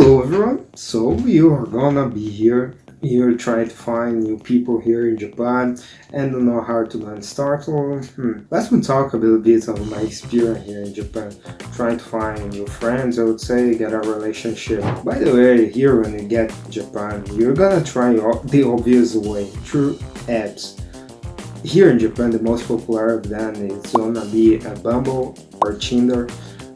Hello everyone. So you are gonna be here. You're trying to find new people here in Japan and don't know how to learn start. Let's me talk a little bit of my experience here in Japan. Trying to find new friends, I would say, get a relationship. By the way, here when you get to Japan, you're gonna try the obvious way through apps. Here in Japan, the most popular of them is gonna be a Bumble or Tinder.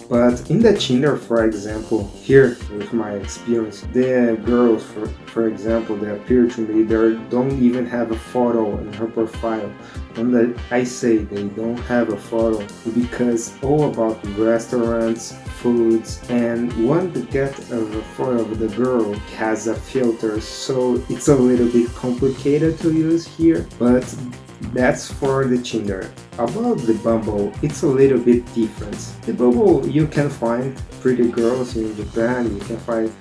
But in the Tinder, for example, here with my experience, the girls, for example, they appear to me, they don't even have a photo in her profile. And I say they don't have a photo because all about restaurants, foods, and one to get of a photo of the girl has a filter, so it's a little bit complicated to use here, but that's for the Tinder. About the Bumble, it's a little bit different. The Bumble, you can find pretty girls in Japan, you can find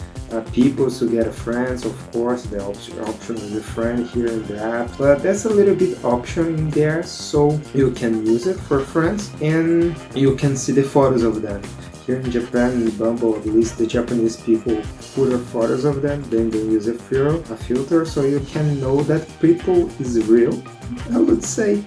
people to get friends, of course, the option is the friend here in the app, but that's a little bit option in there, so you can use it for friends and you can see the photos of them. Here in Japan, in Bumble, at least the Japanese people put their photos of them, then they use a filter, so you can know that people is real, I would say.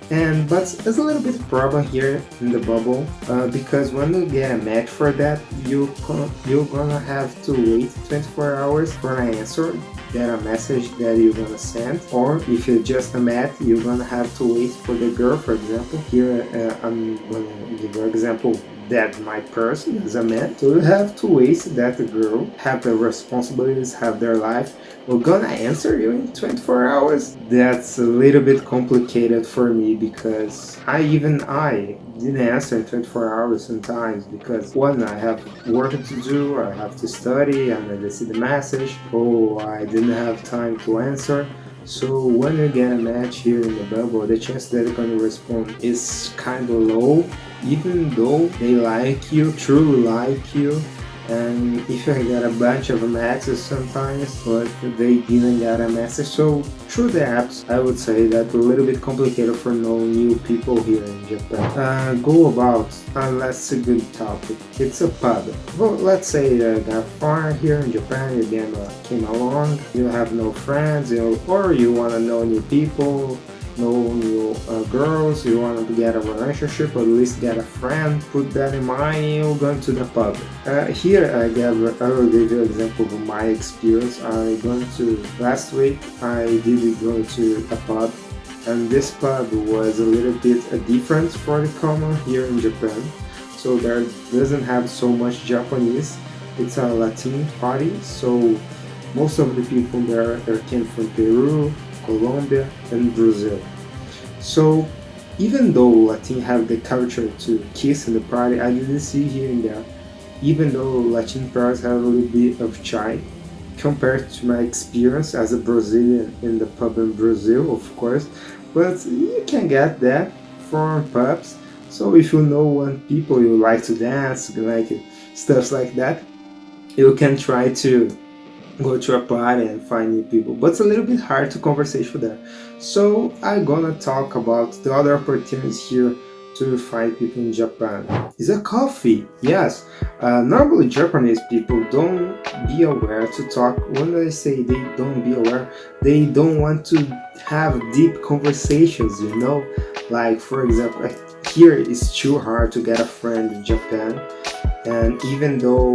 But there's a little bit of problem here in the Bumble because when you get a match for that, you're gonna have to wait 24 hours for an answer. That a message that you're gonna send, or if you're just a match, you're gonna have to wait for the girl. For example, here I'm gonna give you an example that my person is a man, so you have to wait that the girl have the responsibilities, have their life. We're gonna answer you in 24 hours. That's a little bit complicated for me because I didn't answer in 24 hours sometimes because one, I have work to do, I have to study, and I see the message, oh, I didn't have time to answer. So when you get a match here in the Bumble, the chance that they're gonna respond is kind of low, even though they like you, truly like you. And if you get a bunch of matches sometimes, but they didn't get a message. So through the apps, I would say that a little bit complicated for knowing new people here in Japan. Go about, that's a good topic. It's a pub. Well, let's say that got far here in Japan, you came along, you have no friends, or you want to know new people, know new girls, you want to get a relationship or at least get a friend, put that in mind, you're going to the pub. Here I will give you an example of my experience. Last week I did go to a pub, and this pub was a little bit different for the common here in Japan. So there doesn't have so much Japanese, it's a Latin party, so most of the people there came from Peru, Colombia, and Brazil. So even though Latin have the culture to kiss in the party, I didn't see here and there. Even though Latin parties have a little bit of shy compared to my experience as a Brazilian in the pub in Brazil, of course, but you can get that from pubs. So if you know one people you like to dance, you like stuff like that, you can try to go to a party and find new people, but it's a little bit hard to conversate with them. So I'm gonna talk about the other opportunities here to find people in Japan. Is a coffee, yes. Normally Japanese people don't be aware to talk. When I say they don't be aware, they don't want to have deep conversations, like for example, here it's too hard to get a friend in Japan, and even though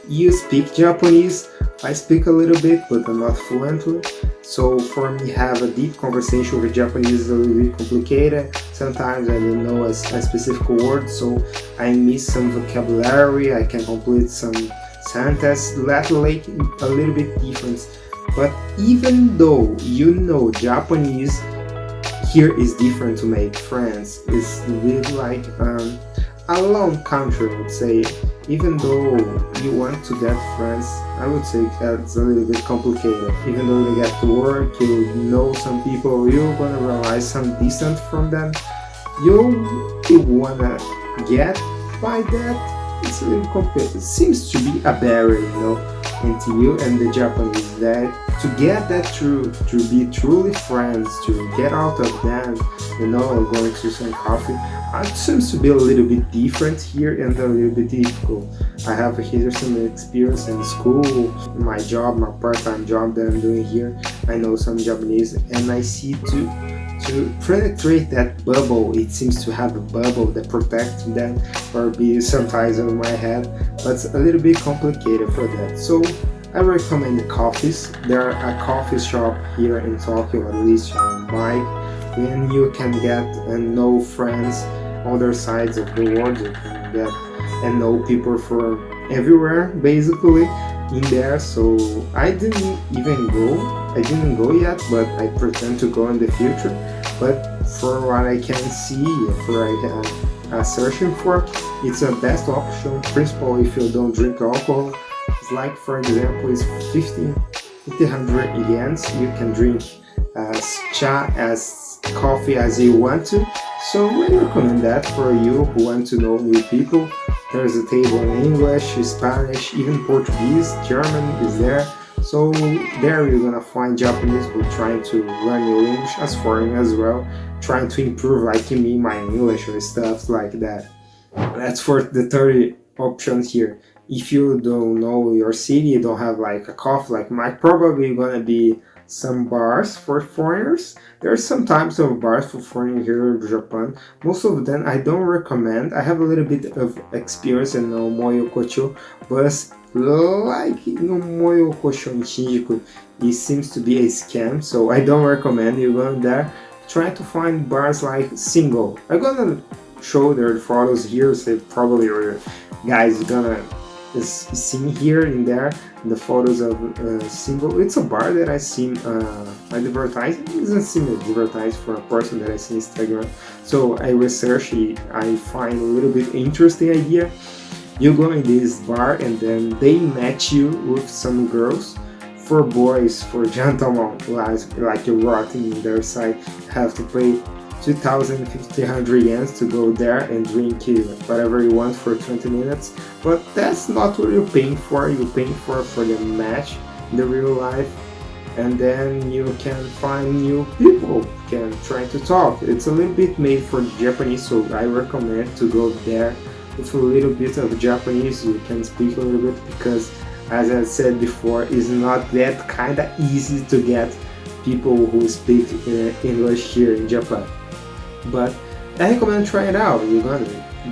you speak Japanese, I speak a little bit, but I'm not fluently. So for me, have a deep conversation with Japanese is a little bit complicated. Sometimes I don't know a specific word, so I miss some vocabulary. I can complete some sentences. That's like a little bit different. But even though you know Japanese, here is different to make friends. It's really like a long country, I would say. Even though you want to get friends, I would say that's a little bit complicated. Even though you get to work, you know some people, you're gonna realize some distance from them. You wanna get by that. It's a little complicated. It seems to be a barrier, into you and the Japanese. That to get that to be truly friends, to get out of them, going to some coffee. it seems to be a little bit different here and a little bit difficult. I have here some experience in school, my job, my part-time job that I'm doing here. I know some Japanese, and I see to penetrate that bubble. It seems to have a bubble that protects them or be sometimes on my head, but it's a little bit complicated for that. So I recommend the coffees. There are a coffee shop here in Tokyo, at least on bike, when you can get and know friends on other sides of the world. You can get and know people from everywhere basically in there. So I didn't even go. I didn't go yet, but I pretend to go in the future. But for what I can see, for I can searching for, it's the best option. Principally, if you don't drink alcohol, it's like for example, it's 1500 yens. You can drink as cha as coffee as you want to. So I recommend that for you who want to know new people. There's a table in English, Spanish, even Portuguese, German is there. So there you're gonna find Japanese who trying to learn new English as foreign as well, trying to improve like me my English or stuff like that. That's for the 30 options here. If you don't know your city, you don't have like a coffee like mine, probably gonna be some bars for foreigners. There are some types of bars for foreigners here in Japan. Most of them I don't recommend. I have a little bit of experience in Moyo Kocho, but like no Moyo Kocho in Shinjuku, it seems to be a scam, so I don't recommend you going there. Try to find bars like Single. I'm gonna show their photos here, so probably your guys gonna see here in there the photos of Single. It's a bar that I seen advertised. It doesn't seem advertised for a person that I see Instagram. So I research it. I find a little bit interesting idea. You go in this bar and then they match you with some girls. For boys, for gentlemen, like you're rotting in their side, have to pay 2,500 yens to go there and drink whatever you want for 20 minutes. But that's not what you're paying for. You're paying for the match in the real life, and then you can find new people, can try to talk. It's a little bit made for Japanese, so I recommend to go there with a little bit of Japanese. You can speak a little bit because, as I said before, it's not that kind of easy to get people who speak English here in Japan. But I recommend try it out. You're gonna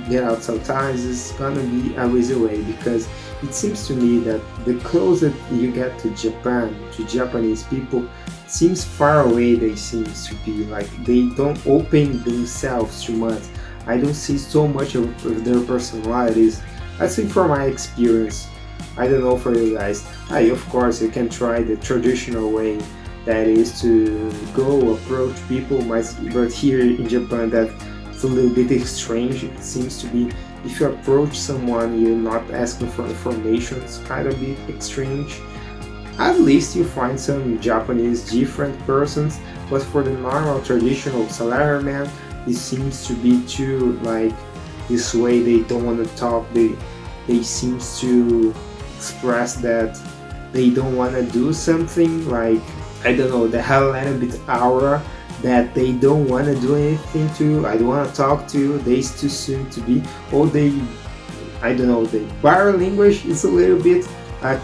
get out sometimes. It's gonna be a easy way because it seems to me that the closer you get to Japan, to Japanese people, it seems far away they seem to be. Like they don't open themselves too much. I don't see so much of their personalities. I think from my experience. I don't know for you guys. Of course, you can try the traditional way, that is to go approach people, but here in Japan that's a little bit strange. It seems to be if you approach someone you're not asking for information, it's kind of a bit strange. At least you find some Japanese different persons, but for the normal traditional salaryman, it seems to be too like this way. They don't want to talk. They seems to express that they don't want to do something, like I don't know, they have a little bit aura that they don't want to do anything to you. I don't want to talk to you. They too soon to be, or they, I don't know, the bar language is a little bit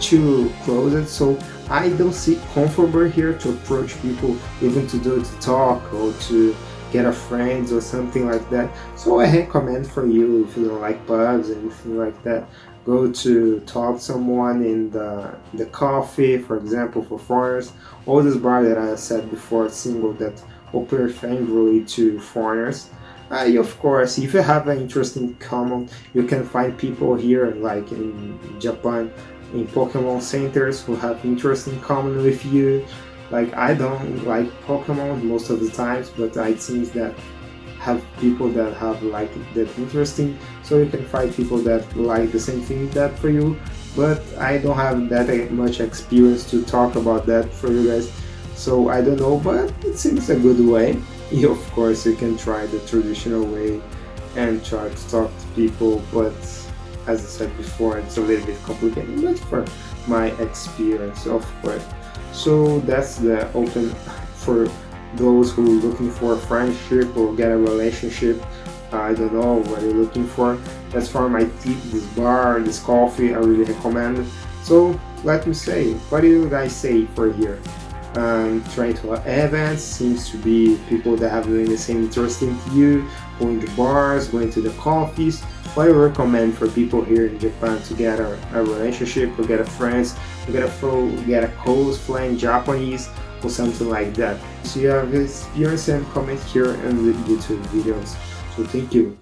too closed. So I don't see comfortable here to approach people, even to talk or to get a friend or something like that. So I recommend for you, if you don't like pubs and anything like that, go to talk to someone in the coffee, for example, for foreigners. All this bar that I said before, Single, that open friendly to foreigners. Of course, if you have an interest in common, you can find people here, like in Japan, in Pokemon centers who have interest in common with you. Like I don't like Pokemon most of the times, but it seems that have people that have like that interesting, so you can find people that like the same thing that for you. But I don't have that much experience to talk about that for you guys, so I don't know, but it seems a good way. Of course you can try the traditional way and try to talk to people, but as I said before, it's a little bit complicated, but for my experience, of course. So that's the open for those who are looking for a friendship or get a relationship. I don't know what you're looking for. That's for my tip, this bar, this coffee, I really recommend. So let me say, what do you guys say for here? Trying to events seems to be people that have doing the same interesting to you, going to bars, going to the coffees. What do you recommend for people here in Japan to get a relationship, or get a friends, or get a close friend Japanese, or something like that? So you have experience and comment here in the YouTube videos. So thank you.